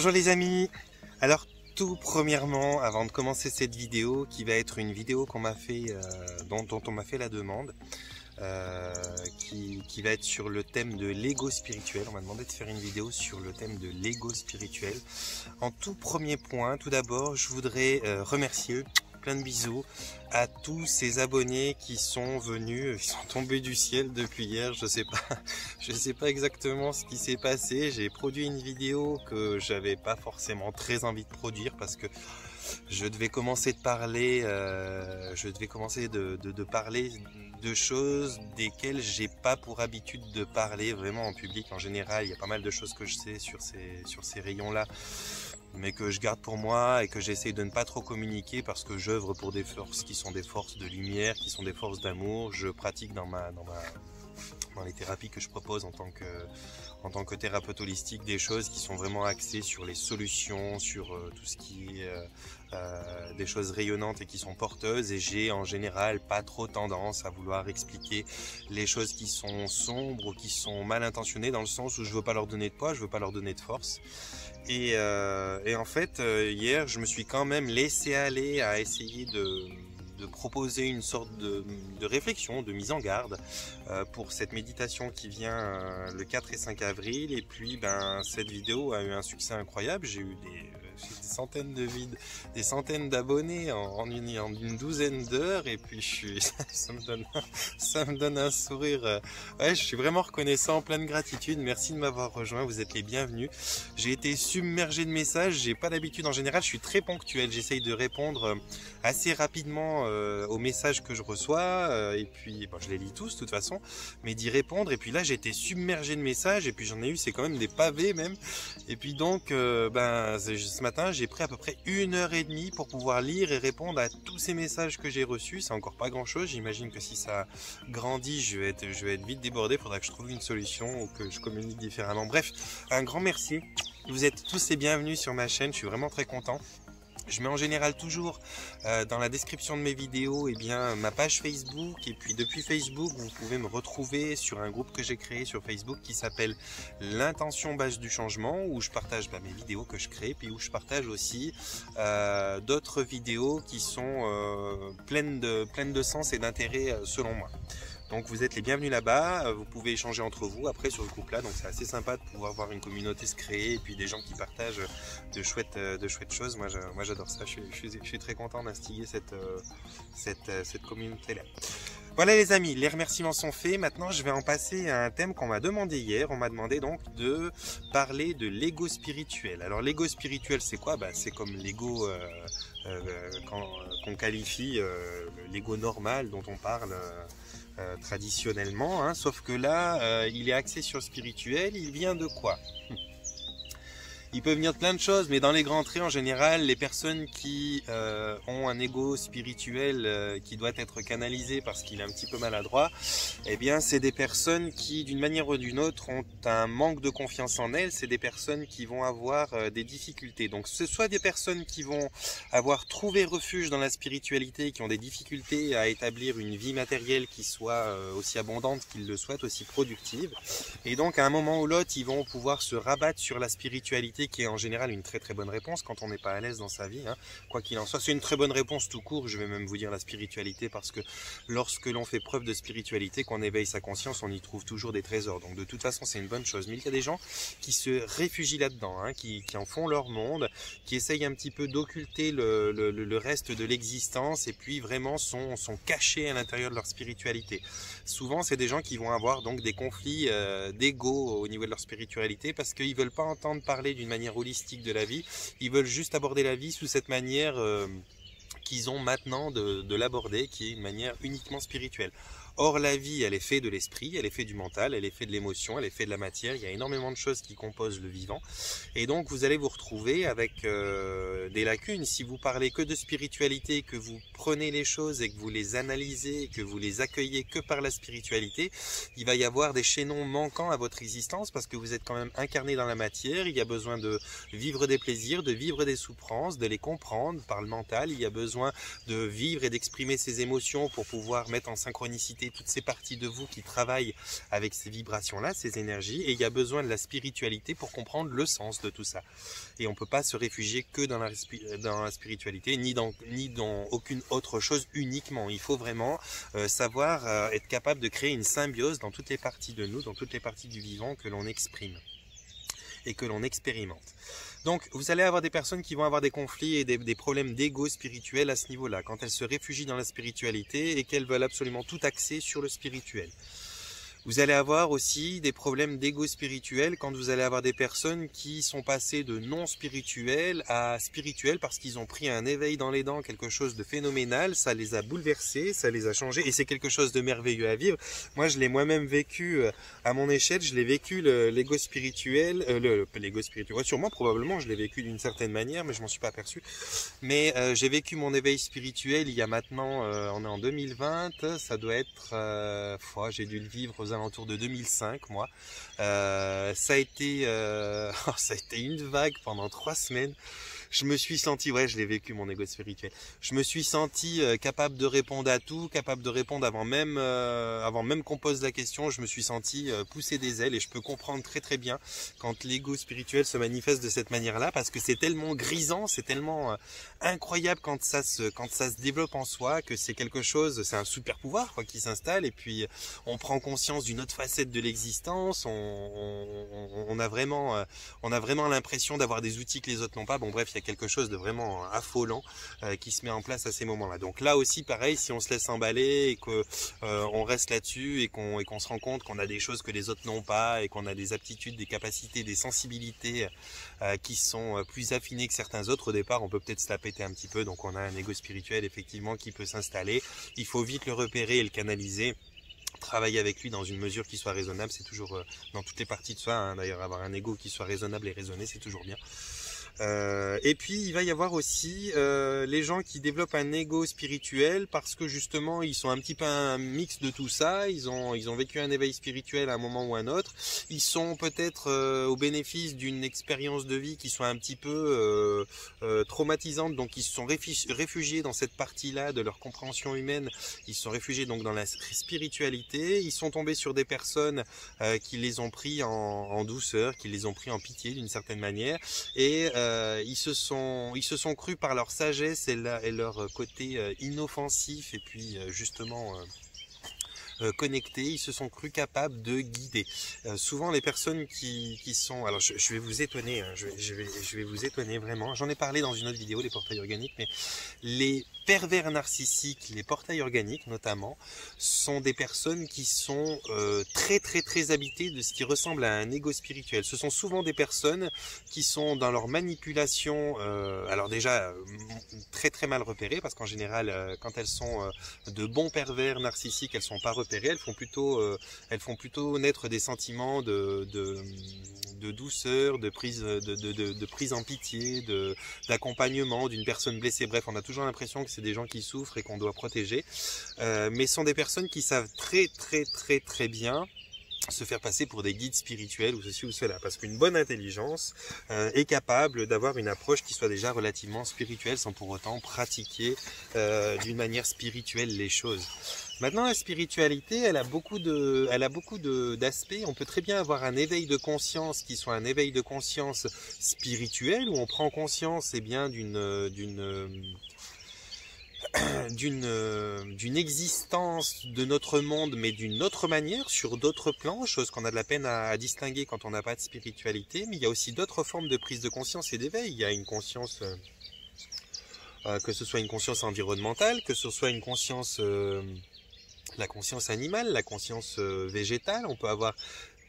Bonjour les amis. Alors tout premièrement, avant de commencer cette vidéo, qui va être une vidéo qu'on m'a fait, dont on m'a fait la demande, qui va être sur le thème de l'ego spirituel. On m'a demandé de faire une vidéo sur le thème de l'ego spirituel. En tout premier point, tout d'abord, je voudrais remercier, plein de bisous, à tous ces abonnés qui sont venus, qui sont tombés du ciel depuis hier. Je sais pas exactement ce qui s'est passé. J'ai produit une vidéo que j'avais pas forcément très envie de produire parce que je devais commencer de parler, de parler de choses desquelles j'ai pas pour habitude de parler vraiment en public. En général, il y a pas mal de choses que je sais sur ces rayons-là, mais que je garde pour moi et que j'essaie de ne pas trop communiquer parce que j'œuvre pour des forces qui sont des forces de lumière, qui sont des forces d'amour. Je pratique dans les thérapies que je propose en tant que thérapeute holistique des choses qui sont vraiment axées sur les solutions, sur tout ce qui est des choses rayonnantes et qui sont porteuses, et j'ai en général pas trop tendance à vouloir expliquer les choses qui sont sombres ou qui sont mal intentionnées, dans le sens où je veux pas leur donner de poids, je veux pas leur donner de force. Et en fait, hier, je me suis quand même laissé aller à essayer de proposer une sorte de réflexion, de mise en garde pour cette méditation qui vient le 4 et 5 avril. Et puis, cette vidéo a eu un succès incroyable. J'ai eu des centaines d'abonnés en une douzaine d'heures, et puis ça me donne un sourire. Ouais, je suis vraiment reconnaissant, plein de gratitude. Merci de m'avoir rejoint, vous êtes les bienvenus. J'ai été submergé de messages. J'ai pas l'habitude, en général je suis très ponctuel, j'essaye de répondre assez rapidement aux messages que je reçois, et puis je les lis tous de toute façon, mais d'y répondre. Et puis là j'ai été submergé de messages, et puis j'en ai eu, c'est quand même des pavés même. Et puis donc ce matin j'ai pris à peu près 1h30 pour pouvoir lire et répondre à tous ces messages que j'ai reçus. C'est encore pas grand chose, j'imagine que si ça grandit je vais être vite débordé. Faudra que je trouve une solution ou que je communique différemment. Bref, un grand merci, vous êtes tous les bienvenus sur ma chaîne, je suis vraiment très content. Je mets en général toujours dans la description de mes vidéos ma page Facebook, et puis depuis Facebook vous pouvez me retrouver sur un groupe que j'ai créé sur Facebook qui s'appelle l'intention base du changement, où je partage mes vidéos que je crée, puis où je partage aussi d'autres vidéos qui sont pleines de sens et d'intérêt selon moi. Donc vous êtes les bienvenus là-bas, vous pouvez échanger entre vous après sur le groupe là, donc c'est assez sympa de pouvoir voir une communauté se créer et puis des gens qui partagent de chouettes choses. Moi j'adore ça, je suis très content d'instiguer cette communauté là. Voilà les amis, les remerciements sont faits. Maintenant je vais en passer à un thème qu'on m'a demandé hier. On m'a demandé donc de parler de l'ego spirituel. Alors l'ego spirituel c'est quoi? C'est comme l'ego qu'on qualifie l'ego normal dont on parle traditionnellement, sauf que là il est axé sur le spirituel. Il vient de quoi? Il peut venir de plein de choses, mais dans les grands traits en général, les personnes qui ont un ego spirituel qui doit être canalisé parce qu'il est un petit peu maladroit, c'est des personnes qui, d'une manière ou d'une autre, ont un manque de confiance en elles. C'est des personnes qui vont avoir des difficultés. Donc ce soit des personnes qui vont avoir trouvé refuge dans la spiritualité, qui ont des difficultés à établir une vie matérielle qui soit aussi abondante qu'ils le souhaitent, aussi productive. Et donc à un moment ou l'autre, ils vont pouvoir se rabattre sur la spiritualité, qui est en général une très très bonne réponse quand on n'est pas à l'aise dans sa vie, quoi qu'il en soit. C'est une très bonne réponse tout court, je vais même vous dire la spiritualité, parce que lorsque l'on fait preuve de spiritualité, qu'on éveille sa conscience, on y trouve toujours des trésors. Donc de toute façon c'est une bonne chose. Mais il y a des gens qui se réfugient là-dedans, qui en font leur monde, qui essayent un petit peu d'occulter le reste de l'existence, et puis vraiment sont cachés à l'intérieur de leur spiritualité. Souvent c'est des gens qui vont avoir donc des conflits d'ego au niveau de leur spiritualité, parce qu'ils veulent pas entendre parler d'une manière holistique de la vie. Ils veulent juste aborder la vie sous cette manière qu'ils ont maintenant de l'aborder, qui est une manière uniquement spirituelle. Or la vie, elle est faite de l'esprit, elle est faite du mental, elle est faite de l'émotion, elle est faite de la matière. Il y a énormément de choses qui composent le vivant, et donc vous allez vous retrouver avec des lacunes. Si vous parlez que de spiritualité, que vous prenez les choses et que vous les analysez, que vous les accueillez que par la spiritualité, il va y avoir des chaînons manquants à votre existence, parce que vous êtes quand même incarné dans la matière. Il y a besoin de vivre des plaisirs, de vivre des souffrances, de les comprendre par le mental. Il y a besoin besoin de vivre et d'exprimer ses émotions pour pouvoir mettre en synchronicité toutes ces parties de vous qui travaillent avec ces vibrations-là, ces énergies, et il y a besoin de la spiritualité pour comprendre le sens de tout ça. Et on ne peut pas se réfugier que dans la spiritualité, ni dans aucune autre chose uniquement. Il faut vraiment savoir être capable de créer une symbiose dans toutes les parties de nous, dans toutes les parties du vivant que l'on exprime et que l'on expérimente. Donc, vous allez avoir des personnes qui vont avoir des conflits et des problèmes d'ego spirituel à ce niveau-là, quand elles se réfugient dans la spiritualité et qu'elles veulent absolument tout axer sur le spirituel. Vous allez avoir aussi des problèmes d'ego spirituel quand vous allez avoir des personnes qui sont passées de non spirituel à spirituel parce qu'ils ont pris un éveil dans les dents, quelque chose de phénoménal, ça les a bouleversés, ça les a changés et c'est quelque chose de merveilleux à vivre. Moi je l'ai moi-même vécu à mon échelle, je l'ai vécu l'ego spirituel, l'ego spirituel, ouais, sûrement probablement je l'ai vécu d'une certaine manière mais je m'en suis pas aperçu. Mais j'ai vécu mon éveil spirituel il y a maintenant, on est en 2020, ça doit être, j'ai dû le vivre aux alentours de 2005, moi. Ça a été une vague pendant 3 semaines. Je me suis senti, ouais, je l'ai vécu mon ego spirituel. Je me suis senti capable de répondre à tout, capable de répondre avant même qu'on pose la question. Je me suis senti pousser des ailes et je peux comprendre très très bien quand l'ego spirituel se manifeste de cette manière-là parce que c'est tellement grisant, c'est tellement incroyable quand ça se développe en soi que c'est quelque chose, c'est un super pouvoir quoi qui s'installe et puis on prend conscience d'une autre facette de l'existence. On a vraiment l'impression d'avoir des outils que les autres n'ont pas. Bon bref, il y a quelque chose de vraiment affolant qui se met en place à ces moments-là. Donc là aussi, pareil, si on se laisse emballer et que on reste là-dessus et qu'on se rend compte qu'on a des choses que les autres n'ont pas et qu'on a des aptitudes, des capacités, des sensibilités qui sont plus affinées que certains autres, au départ, on peut peut-être se la péter un petit peu. Donc on a un ego spirituel effectivement qui peut s'installer. Il faut vite le repérer et le canaliser. Travailler avec lui dans une mesure qui soit raisonnable, c'est toujours dans toutes les parties de soi, hein, d'ailleurs avoir un ego qui soit raisonnable et raisonné, c'est toujours bien. Et puis il va y avoir aussi les gens qui développent un ego spirituel parce que justement ils sont un petit peu un mix de tout ça, ils ont vécu un éveil spirituel à un moment ou à un autre, ils sont peut-être au bénéfice d'une expérience de vie qui soit un petit peu traumatisante, donc ils se sont réfugiés dans cette partie-là de leur compréhension humaine, ils se sont réfugiés donc dans la spiritualité, ils sont tombés sur des personnes qui les ont pris en douceur, qui les ont pris en pitié d'une certaine manière et ils se sont crus par leur sagesse et leur côté inoffensif et puis justement connectés, ils se sont crus capables de guider. Souvent les personnes qui sont, alors je vais vous étonner, hein, je vais vous étonner vraiment, j'en ai parlé dans une autre vidéo, les portails organiques, mais les pervers narcissiques, les portails organiques notamment, sont des personnes qui sont très très très habitées de ce qui ressemble à un ego spirituel. Ce sont souvent des personnes qui sont dans leur manipulation, alors déjà très très mal repérées, parce qu'en général quand elles sont de bons pervers narcissiques, elles sont pas repérées, elles font plutôt naître des sentiments de douceur, de prise en pitié, d'accompagnement d'une personne blessée. Bref, on a toujours l'impression que c'est des gens qui souffrent et qu'on doit protéger, mais ce sont des personnes qui savent très très très très bien se faire passer pour des guides spirituels ou ceci ou cela, parce qu'une bonne intelligence est capable d'avoir une approche qui soit déjà relativement spirituelle sans pour autant pratiquer d'une manière spirituelle les choses. Maintenant, la spiritualité, elle a beaucoup d'aspects. On peut très bien avoir un éveil de conscience qui soit un éveil de conscience spirituel, où on prend conscience bien d'une existence de notre monde, mais d'une autre manière, sur d'autres plans, chose qu'on a de la peine à distinguer quand on n'a pas de spiritualité. Mais il y a aussi d'autres formes de prise de conscience et d'éveil. Il y a une conscience, que ce soit une conscience environnementale, que ce soit une conscience, la conscience animale, la conscience végétale. On peut avoir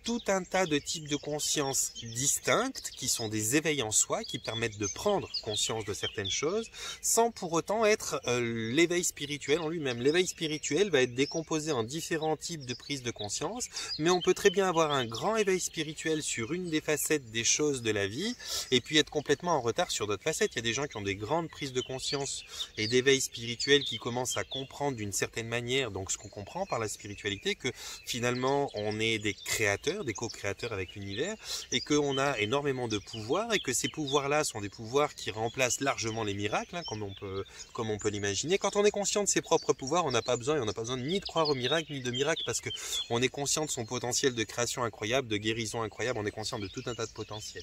tout un tas de types de conscience distinctes qui sont des éveils en soi, qui permettent de prendre conscience de certaines choses sans pour autant être l'éveil spirituel en lui-même. L'éveil spirituel va être décomposé en différents types de prises de conscience, mais on peut très bien avoir un grand éveil spirituel sur une des facettes des choses de la vie et puis être complètement en retard sur d'autres facettes. Il y a des gens qui ont des grandes prises de conscience et d'éveil spirituel qui commencent à comprendre d'une certaine manière, donc ce qu'on comprend par la spiritualité, que finalement on est des créateurs, co-créateurs, des co-créateurs avec l'univers, et qu'on a énormément de pouvoirs, et que ces pouvoirs-là sont des pouvoirs qui remplacent largement les miracles, hein, comme on peut l'imaginer. Quand on est conscient de ses propres pouvoirs, on n'a pas besoin ni de croire au miracle, ni de miracle, parce que on est conscient de son potentiel de création incroyable, de guérison incroyable, on est conscient de tout un tas de potentiel.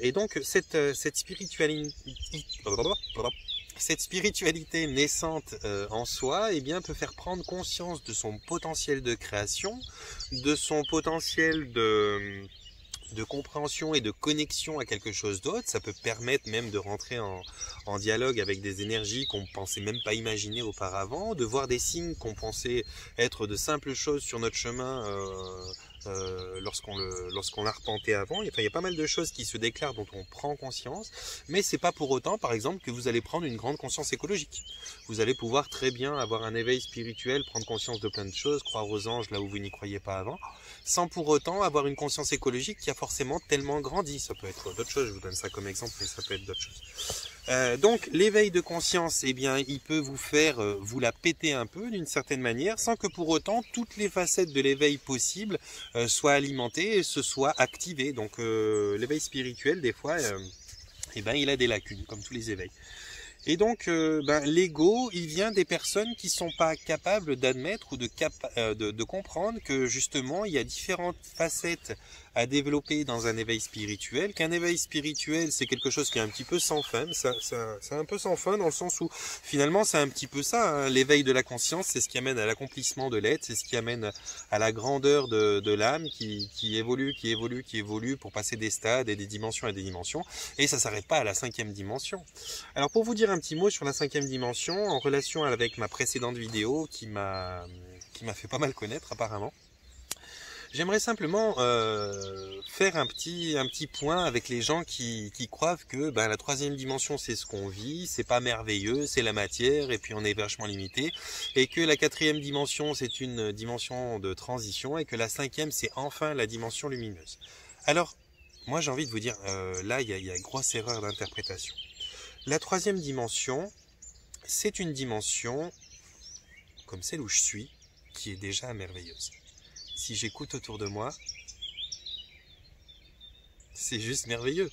Et donc cette spiritualité naissante en soi, eh bien, peut faire prendre conscience de son potentiel de création, de son potentiel de compréhension et de connexion à quelque chose d'autre. Ça peut permettre même de rentrer en dialogue avec des énergies qu'on ne pensait même pas imaginer auparavant, de voir des signes qu'on pensait être de simples choses sur notre chemin lorsqu'on l'arpentait avant. Enfin, il y a pas mal de choses qui se déclarent dont on prend conscience, mais c'est pas pour autant, par exemple, que vous allez prendre une grande conscience écologique. Vous allez pouvoir très bien avoir un éveil spirituel, prendre conscience de plein de choses, croire aux anges là où vous n'y croyez pas avant, sans pour autant avoir une conscience écologique qui a forcément tellement grandi. Ça peut être d'autres choses, je vous donne ça comme exemple, mais ça peut être d'autres choses. Donc l'éveil de conscience, eh bien, il peut vous faire vous la péter un peu d'une certaine manière, sans que pour autant toutes les facettes de l'éveil possible soient alimentées et se soient activées. Donc l'éveil spirituel, des fois, eh ben, il a des lacunes, comme tous les éveils. Et donc, l'ego, il vient des personnes qui sont pas capables d'admettre ou de comprendre que justement, il y a différentes facettes à développer dans un éveil spirituel, qu'un éveil spirituel, c'est quelque chose qui est un petit peu sans fin, c'est un peu sans fin dans le sens où finalement c'est un petit peu ça, hein. L'éveil de la conscience, c'est ce qui amène à l'accomplissement de l'être, c'est ce qui amène à la grandeur de l'âme qui évolue pour passer des stades et des dimensions à des dimensions, et ça s'arrête pas à la 5e dimension. Alors pour vous dire un petit mot sur la 5e dimension, en relation avec ma précédente vidéo qui m'a fait pas mal connaître apparemment, j'aimerais simplement faire un petit point avec les gens qui croient que la 3e dimension c'est ce qu'on vit, c'est pas merveilleux, c'est la matière et puis on est vachement limité, et que la 4e dimension c'est une dimension de transition et que la 5e c'est enfin la dimension lumineuse. Alors moi j'ai envie de vous dire, là il y a une grosse erreur d'interprétation. La 3e dimension c'est une dimension comme celle où je suis qui est déjà merveilleuse. Si j'écoute autour de moi, c'est juste merveilleux.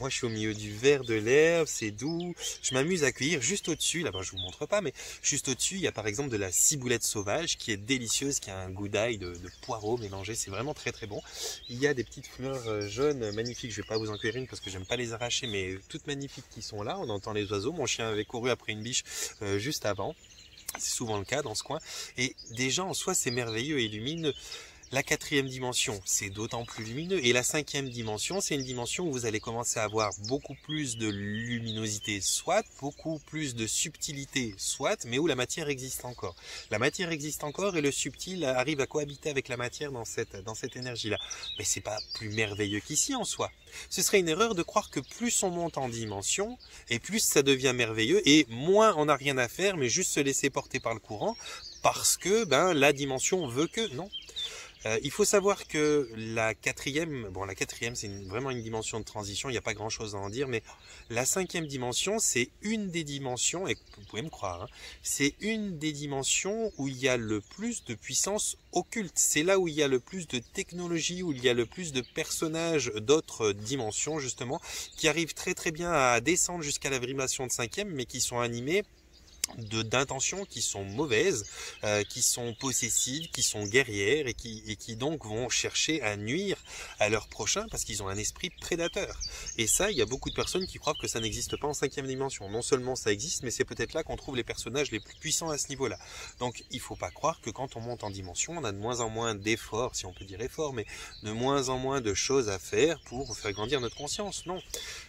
Moi je suis au milieu du vert de l'herbe, c'est doux, je m'amuse à cueillir juste au-dessus, là-bas je vous montre pas, mais juste au-dessus il y a par exemple de la ciboulette sauvage qui est délicieuse, qui a un goût d'ail, de poireaux mélangés, c'est vraiment très très bon. Il y a des petites fleurs jaunes magnifiques, je vais pas vous en cueillir une parce que j'aime pas les arracher, mais toutes magnifiques qui sont là, on entend les oiseaux, mon chien avait couru après une biche juste avant. C'est souvent le cas dans ce coin. Et déjà en soi c'est merveilleux et lumineux. La 4e dimension c'est d'autant plus lumineux. Et la 5e dimension c'est une dimension où vous allez commencer à avoir beaucoup plus de luminosité soit, beaucoup plus de subtilité soit, mais où la matière existe encore. La matière existe encore et le subtil arrive à cohabiter avec la matière dans cette énergie-là. Mais c'est pas plus merveilleux qu'ici en soi. Ce serait une erreur de croire que plus on monte en dimension et plus ça devient merveilleux et moins on n'a rien à faire mais juste se laisser porter par le courant parce que la dimension veut que non. Il faut savoir que la 4e, la 4e c'est vraiment une dimension de transition, il n'y a pas grand chose à en dire, mais la 5e dimension c'est une des dimensions, et vous pouvez me croire, hein, c'est une des dimensions où il y a le plus de puissance occulte, c'est là où il y a le plus de technologie, où il y a le plus de personnages d'autres dimensions justement, qui arrivent très très bien à descendre jusqu'à la vibration de 5e, mais qui sont animés d'intentions qui sont mauvaises, qui sont possessives, qui sont guerrières et qui donc vont chercher à nuire à leur prochain parce qu'ils ont un esprit prédateur. Et ça, il y a beaucoup de personnes qui croient que ça n'existe pas en 5e dimension. Non seulement ça existe, mais c'est peut-être là qu'on trouve les personnages les plus puissants à ce niveau-là. Donc il faut pas croire que quand on monte en dimension, on a de moins en moins d'efforts, si on peut dire efforts, mais de moins en moins de choses à faire pour faire grandir notre conscience. Non.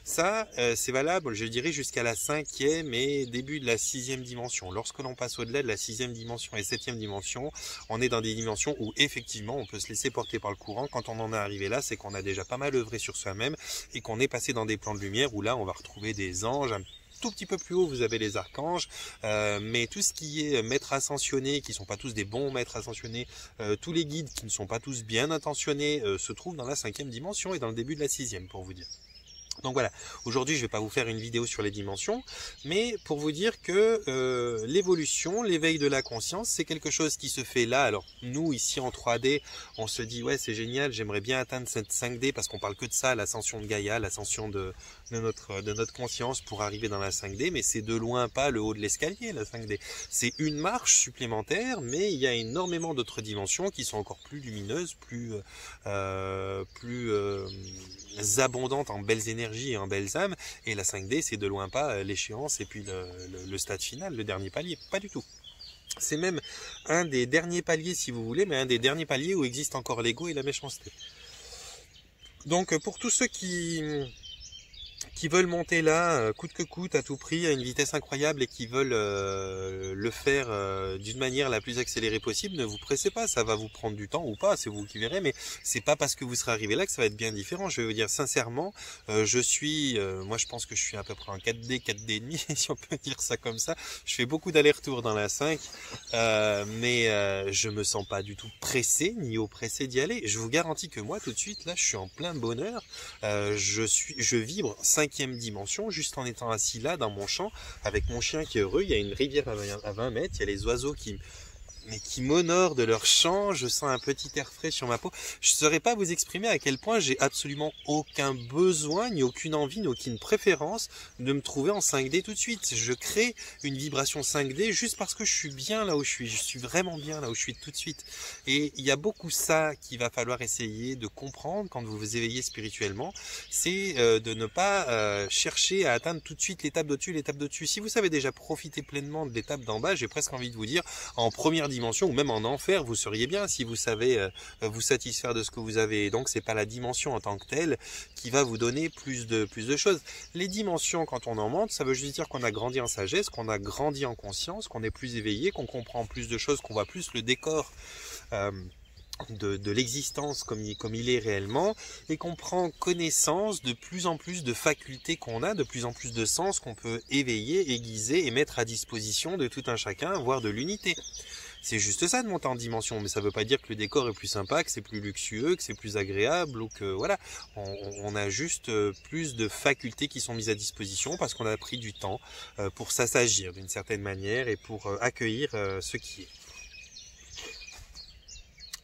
Ça, c'est valable, je dirais, jusqu'à la 5e et début de la 6e dimension. Lorsque l'on passe au-delà de la 6e dimension et 7e dimension, on est dans des dimensions où effectivement on peut se laisser porter par le courant. Quand on en est arrivé là, c'est qu'on a déjà pas mal œuvré sur soi-même et qu'on est passé dans des plans de lumière où là on va retrouver des anges. Tout petit peu plus haut vous avez les archanges, mais tout ce qui est maîtres ascensionnés, qui sont pas tous des bons maîtres ascensionnés, tous les guides qui ne sont pas tous bien intentionnés, se trouvent dans la 5e dimension et dans le début de la 6e, pour vous dire. Donc voilà, aujourd'hui je ne vais pas vous faire une vidéo sur les dimensions, mais pour vous dire que l'évolution, l'éveil de la conscience, c'est quelque chose qui se fait là. Alors nous ici en 3D, on se dit ouais c'est génial, j'aimerais bien atteindre cette 5D parce qu'on parle que de ça, l'ascension de Gaïa, l'ascension de notre conscience pour arriver dans la 5D, mais c'est de loin pas le haut de l'escalier la 5D. C'est une marche supplémentaire, mais il y a énormément d'autres dimensions qui sont encore plus lumineuses, plus abondantes en belles énergies et en belles âmes, et la 5D c'est de loin pas l'échéance et puis le stade final, le dernier palier, pas du tout. C'est même un des derniers paliers si vous voulez, mais un des derniers paliers où existe encore l'ego et la méchanceté. Donc pour tous ceux qui veulent monter là, coûte que coûte, à tout prix, à une vitesse incroyable et qui veulent le faire d'une manière la plus accélérée possible, ne vous pressez pas, ça va vous prendre du temps ou pas, c'est vous qui verrez, mais c'est pas parce que vous serez arrivé là que ça va être bien différent. Je vais vous dire sincèrement, moi je pense que je suis à peu près en 4D, 4D+, si on peut dire ça comme ça. Je fais beaucoup d'allers-retours dans la 5, mais je me sens pas du tout pressé, ni oppressé d'y aller. Je vous garantis que moi, tout de suite, là, je suis en plein bonheur, je vibre 5e dimension, juste en étant assis là dans mon champ, avec mon chien qui est heureux, il y a une rivière à 20 mètres, il y a les oiseaux qui m'honorent de leur chant, je sens un petit air frais sur ma peau. Je ne saurais pas vous exprimer à quel point j'ai absolument aucun besoin, ni aucune envie, ni aucune préférence de me trouver en 5D tout de suite. Je crée une vibration 5D juste parce que je suis bien là où je suis vraiment bien là où je suis tout de suite. Et il y a beaucoup ça qu'il va falloir essayer de comprendre quand vous vous éveillez spirituellement, c'est de ne pas chercher à atteindre tout de suite l'étape d'au-dessus, Si vous savez déjà profiter pleinement de l'étape d'en bas, j'ai presque envie de vous dire, en première dimension ou même en enfer, vous seriez bien si vous savez vous satisfaire de ce que vous avez. Et donc c'est pas la dimension en tant que telle qui va vous donner plus de choses. Les dimensions, quand on en monte, ça veut juste dire qu'on a grandi en sagesse, qu'on a grandi en conscience, qu'on est plus éveillé, qu'on comprend plus de choses, qu'on voit plus le décor de l'existence comme il est réellement, et qu'on prend connaissance de plus en plus de facultés qu'on a, de plus en plus de sens qu'on peut éveiller, aiguiser et mettre à disposition de tout un chacun, voire de l'unité. C'est juste ça de monter en dimension, mais ça ne veut pas dire que le décor est plus sympa, que c'est plus luxueux, que c'est plus agréable, ou que voilà, on a juste plus de facultés qui sont mises à disposition parce qu'on a pris du temps pour s'assagir d'une certaine manière et pour accueillir ce qui est.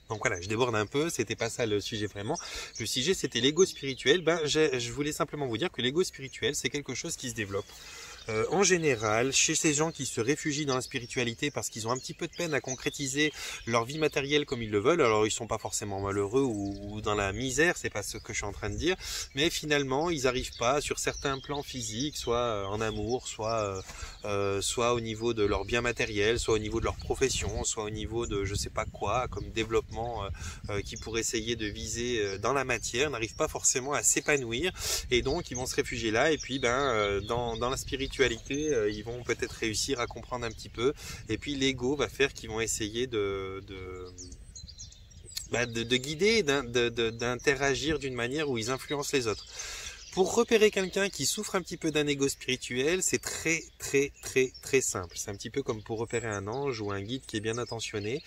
Donc voilà, je déborde un peu, c'était pas ça le sujet vraiment. Le sujet c'était l'ego spirituel. Je voulais simplement vous dire que l'ego spirituel c'est quelque chose qui se développe. En général, chez ces gens qui se réfugient dans la spiritualité parce qu'ils ont un petit peu de peine à concrétiser leur vie matérielle comme ils le veulent, alors ils sont pas forcément malheureux ou dans la misère, c'est pas ce que je suis en train de dire, mais finalement ils arrivent pas sur certains plans physiques, soit en amour, soit au niveau de leur bien matériel, soit au niveau de leur profession, soit au niveau de je sais pas quoi, comme développement qui pourrait essayer de viser dans la matière, n'arrivent pas forcément à s'épanouir, et donc ils vont se réfugier là, et puis dans la spiritualité, ils vont peut-être réussir à comprendre un petit peu, et puis l'ego va faire qu'ils vont essayer de guider, d'interagir d'une manière où ils influencent les autres. Pour repérer quelqu'un qui souffre un petit peu d'un ego spirituel, c'est très simple. C'est un petit peu comme pour repérer un ange ou un guide qui est bien attentionné.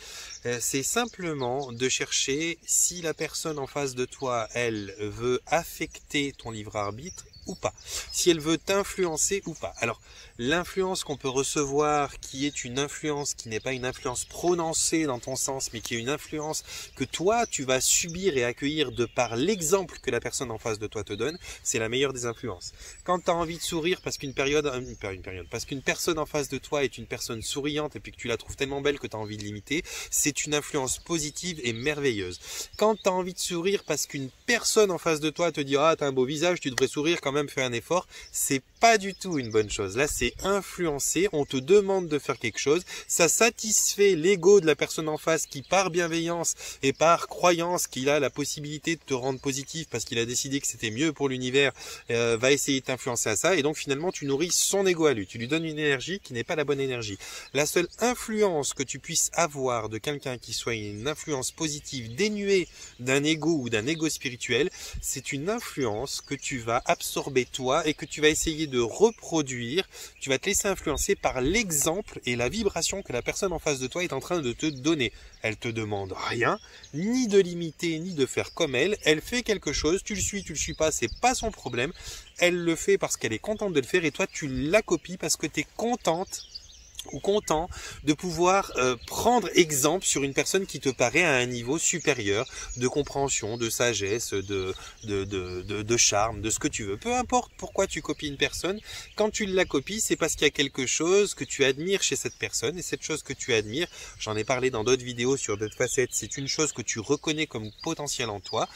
C'est simplement de chercher si la personne en face de toi, elle veut affecter ton libre arbitre ou pas, si elle veut t'influencer ou pas. Alors, l'influence qu'on peut recevoir, qui est une influence qui n'est pas une influence prononcée dans ton sens, mais qui est une influence que toi, tu vas subir et accueillir de par l'exemple que la personne en face de toi te donne, c'est la meilleure des influences. Quand tu as envie de sourire parce parce qu'une personne en face de toi est une personne souriante et puis que tu la trouves tellement belle que tu as envie de l'imiter, c'est une influence positive et merveilleuse. Quand tu as envie de sourire parce qu'une personne en face de toi te dit « Ah, t'as un beau visage, tu devrais sourire quand même, fais un effort », c'est pas du tout une bonne chose. Là, c'est influencé, on te demande de faire quelque chose, ça satisfait l'ego de la personne en face qui, par bienveillance et par croyance qu'il a la possibilité de te rendre positif parce qu'il a décidé que c'était mieux pour l'univers, va essayer de t'influencer à ça, et donc finalement tu nourris son ego à lui, tu lui donnes une énergie qui n'est pas la bonne énergie. La seule influence que tu puisses avoir de quelqu'un qui soit une influence positive dénuée d'un ego ou d'un ego spirituel, c'est une influence que tu vas absorber absorber toi et que tu vas essayer de reproduire. Tu vas te laisser influencer par l'exemple et la vibration que la personne en face de toi est en train de te donner. Elle te demande rien, ni de l'imiter, ni de faire comme elle. Elle fait quelque chose, tu le suis pas, c'est pas son problème. Elle le fait parce qu'elle est contente de le faire et toi tu la copies parce que tu es contente ou content de pouvoir prendre exemple sur une personne qui te paraît à un niveau supérieur de compréhension, de sagesse, de charme, de ce que tu veux. Peu importe pourquoi tu copies une personne, quand tu la copies, c'est parce qu'il y a quelque chose que tu admires chez cette personne, et cette chose que tu admires, j'en ai parlé dans d'autres vidéos sur d'autres facettes, c'est une chose que tu reconnais comme potentiel en toi,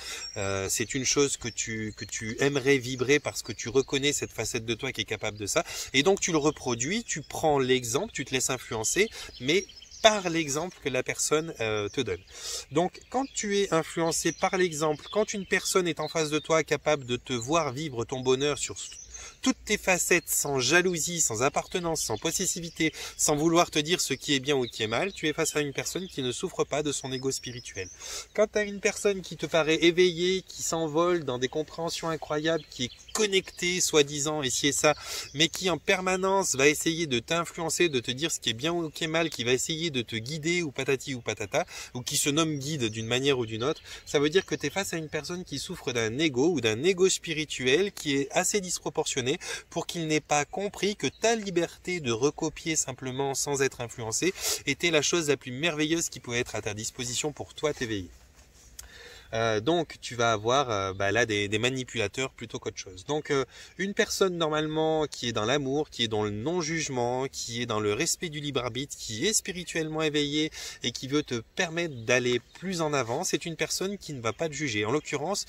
c'est une chose que tu aimerais vibrer parce que tu reconnais cette facette de toi qui est capable de ça, et donc tu le reproduis, tu prends l'exemple, tu te laisses influencer, mais par l'exemple que la personne te donne. Donc, quand tu es influencé par l'exemple, quand une personne est en face de toi capable de te voir vivre ton bonheur sur toutes tes facettes, sans jalousie, sans appartenance, sans possessivité, sans vouloir te dire ce qui est bien ou qui est mal, tu es face à une personne qui ne souffre pas de son ego spirituel. Quand tu as une personne qui te paraît éveillée, qui s'envole dans des compréhensions incroyables, qui est connectée, soi-disant, et ci et ça, mais qui en permanence va essayer de t'influencer, de te dire ce qui est bien ou qui est mal, qui va essayer de te guider ou patati ou patata, ou qui se nomme guide d'une manière ou d'une autre, ça veut dire que tu es face à une personne qui souffre d'un ego ou d'un ego spirituel qui est assez disproportionné pour qu'il n'ait pas compris que ta liberté de recopier simplement sans être influencé était la chose la plus merveilleuse qui pouvait être à ta disposition pour toi t'éveiller. Donc tu vas avoir là des manipulateurs plutôt qu'autre chose. Donc une personne normalement qui est dans l'amour, qui est dans le non-jugement, qui est dans le respect du libre arbitre, qui est spirituellement éveillée et qui veut te permettre d'aller plus en avant, c'est une personne qui ne va pas te juger. En l'occurrence,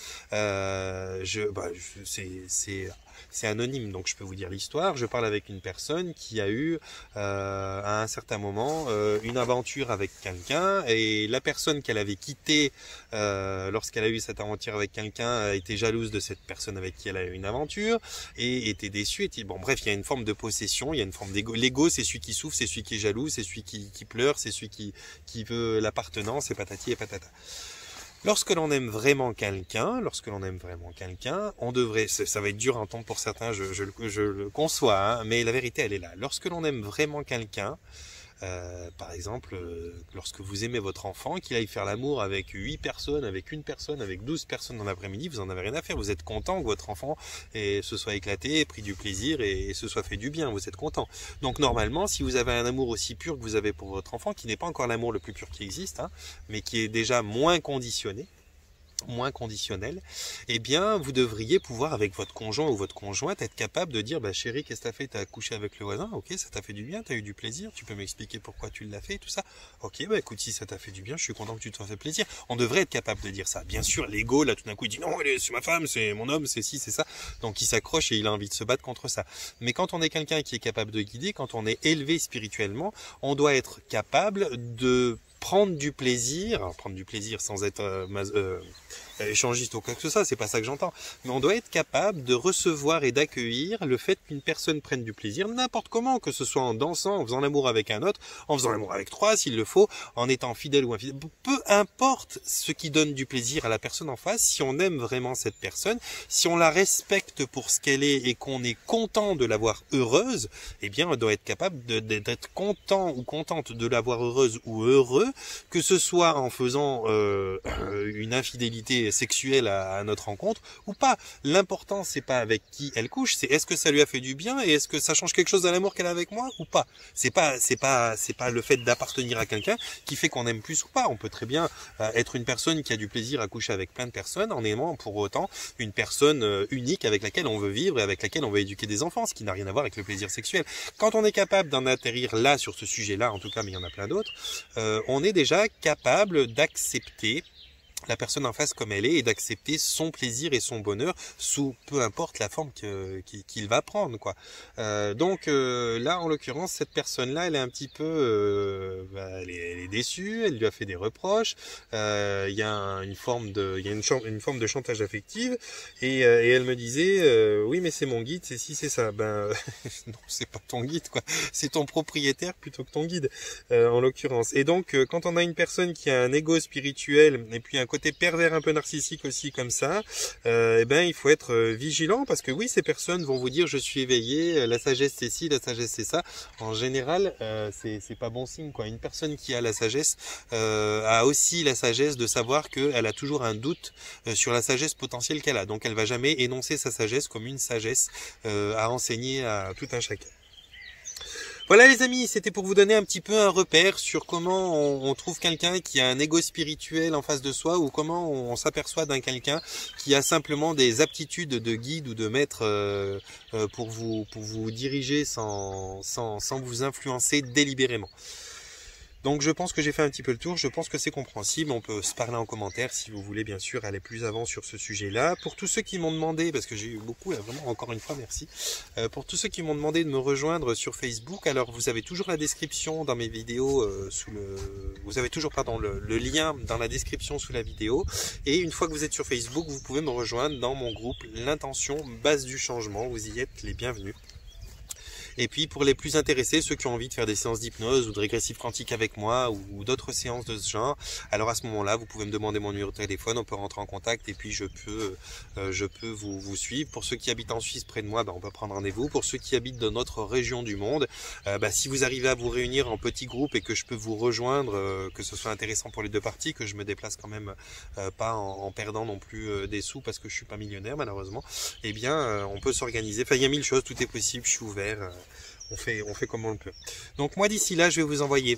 c'est anonyme, donc je peux vous dire l'histoire. Je parle avec une personne qui a eu à un certain moment une aventure avec quelqu'un, et la personne qu'elle avait quittée lorsqu'elle a eu cette aventure avec quelqu'un était jalouse de cette personne avec qui elle a eu une aventure et était déçue. Bon bref, il y a une forme de possession, il y a une forme d'ego. L'ego, c'est celui qui souffre, c'est celui qui est jaloux, c'est celui qui pleure, c'est celui qui veut l'appartenance, et patati et patata. Lorsque l'on aime vraiment quelqu'un, on devrait, ça va être dur à entendre pour certains, je le conçois, hein, mais la vérité elle est là. Lorsque l'on aime vraiment quelqu'un, par exemple, lorsque vous aimez votre enfant, qu'il aille faire l'amour avec 8 personnes, avec une personne, avec 12 personnes dans l'après-midi, vous en avez rien à faire. Vous êtes content que votre enfant se soit éclaté, pris du plaisir et se soit fait du bien. Vous êtes content. Donc normalement, si vous avez un amour aussi pur que vous avez pour votre enfant, qui n'est pas encore l'amour le plus pur qui existe, hein, mais qui est déjà moins conditionnel, eh bien vous devriez pouvoir avec votre conjoint ou votre conjointe être capable de dire chérie, qu'est-ce que t'as fait, t'as couché avec le voisin, ok, ça t'a fait du bien, t'as eu du plaisir, tu peux m'expliquer pourquoi tu l'as fait, tout ça, ok, écoute, si ça t'a fait du bien, je suis content que tu te sois fait plaisir. On devrait être capable de dire ça. Bien sûr, l'ego là tout d'un coup il dit non, c'est ma femme, c'est mon homme, c'est ci, c'est ça, donc il s'accroche et il a envie de se battre contre ça. Mais quand on est quelqu'un qui est capable de guider, quand on est élevé spirituellement, on doit être capable de prendre du plaisir sans être échangiste ou quoi que ce soit, c'est pas ça que j'entends, mais on doit être capable de recevoir et d'accueillir le fait qu'une personne prenne du plaisir n'importe comment, que ce soit en dansant, en faisant l'amour avec un autre, en faisant l'amour avec 3 s'il le faut, en étant fidèle ou infidèle, peu importe ce qui donne du plaisir à la personne en face. Si on aime vraiment cette personne, si on la respecte pour ce qu'elle est et qu'on est content de la voir heureuse, eh bien on doit être capable d'être content ou contente de la voir heureuse ou heureux, que ce soit en faisant une infidélité sexuelle à notre rencontre ou pas. L'important c'est pas avec qui elle couche, c'est est-ce que ça lui a fait du bien et est-ce que ça change quelque chose à l'amour qu'elle a avec moi ou pas. C'est pas le fait d'appartenir à quelqu'un qui fait qu'on aime plus ou pas. On peut très bien être une personne qui a du plaisir à coucher avec plein de personnes en aimant pour autant une personne unique avec laquelle on veut vivre et avec laquelle on veut éduquer des enfants, ce qui n'a rien à voir avec le plaisir sexuel. Quand on est capable d'en atterrir là sur ce sujet-là, en tout cas, mais il y en a plein d'autres, on est déjà capable d'accepter la personne en face comme elle est et d'accepter son plaisir et son bonheur sous peu importe la forme qu'il va prendre, quoi. Donc là en l'occurrence cette personne là elle est un petit peu elle est est déçue, elle lui a fait des reproches, il y a une forme de chantage affectif, et elle me disait oui mais c'est mon guide, c'est si c'est ça. Ben non, c'est pas ton guide quoi, c'est ton propriétaire plutôt que ton guide en l'occurrence. Et donc quand on a une personne qui a un ego spirituel et puis un côté pervers un peu narcissique aussi comme ça, eh ben il faut être vigilant, parce que oui, ces personnes vont vous dire je suis éveillé, la sagesse c'est ci, la sagesse c'est ça. En général, c'est pas bon signe quoi. Une personne qui a la sagesse a aussi la sagesse de savoir qu'elle a toujours un doute sur la sagesse potentielle qu'elle a. Donc elle va jamais énoncer sa sagesse comme une sagesse à enseigner à tout un chacun. Voilà les amis, c'était pour vous donner un petit peu un repère sur comment on trouve quelqu'un qui a un ego spirituel en face de soi, ou comment on s'aperçoit d'un quelqu'un qui a simplement des aptitudes de guide ou de maître pour vous diriger sans vous influencer délibérément. Donc je pense que j'ai fait un petit peu le tour, je pense que c'est compréhensible, on peut se parler en commentaire si vous voulez bien sûr aller plus avant sur ce sujet-là. Pour tous ceux qui m'ont demandé, parce que j'ai eu beaucoup là, vraiment encore une fois merci, pour tous ceux qui m'ont demandé de me rejoindre sur Facebook, alors vous avez toujours la description dans mes vidéos, vous avez toujours le lien dans la description sous la vidéo, et une fois que vous êtes sur Facebook, vous pouvez me rejoindre dans mon groupe L'Intention Base du Changement, vous y êtes les bienvenus. Et puis pour les plus intéressés, ceux qui ont envie de faire des séances d'hypnose ou de régressif quantique avec moi ou d'autres séances de ce genre, alors à ce moment-là, vous pouvez me demander mon numéro de téléphone, on peut rentrer en contact et puis je peux vous suivre. Pour ceux qui habitent en Suisse près de moi, on peut prendre rendez-vous. Pour ceux qui habitent dans notre région du monde, si vous arrivez à vous réunir en petits groupes et que je peux vous rejoindre, que ce soit intéressant pour les deux parties, que je me déplace quand même pas en perdant non plus des sous parce que je suis pas millionnaire malheureusement, eh bien on peut s'organiser. Enfin il y a 1000 choses, tout est possible, je suis ouvert. On fait comme on le peut. Donc moi d'ici là, je vais vous envoyer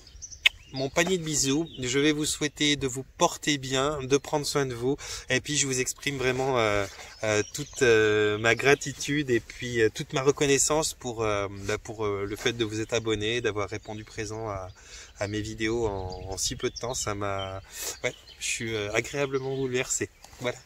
mon panier de bisous. Je vais vous souhaiter de vous porter bien, de prendre soin de vous. Et puis je vous exprime vraiment toute ma gratitude et puis toute ma reconnaissance pour le fait de vous être abonné, d'avoir répondu présent à mes vidéos en si peu de temps. Ça m'a, je suis agréablement bouleversé. Voilà.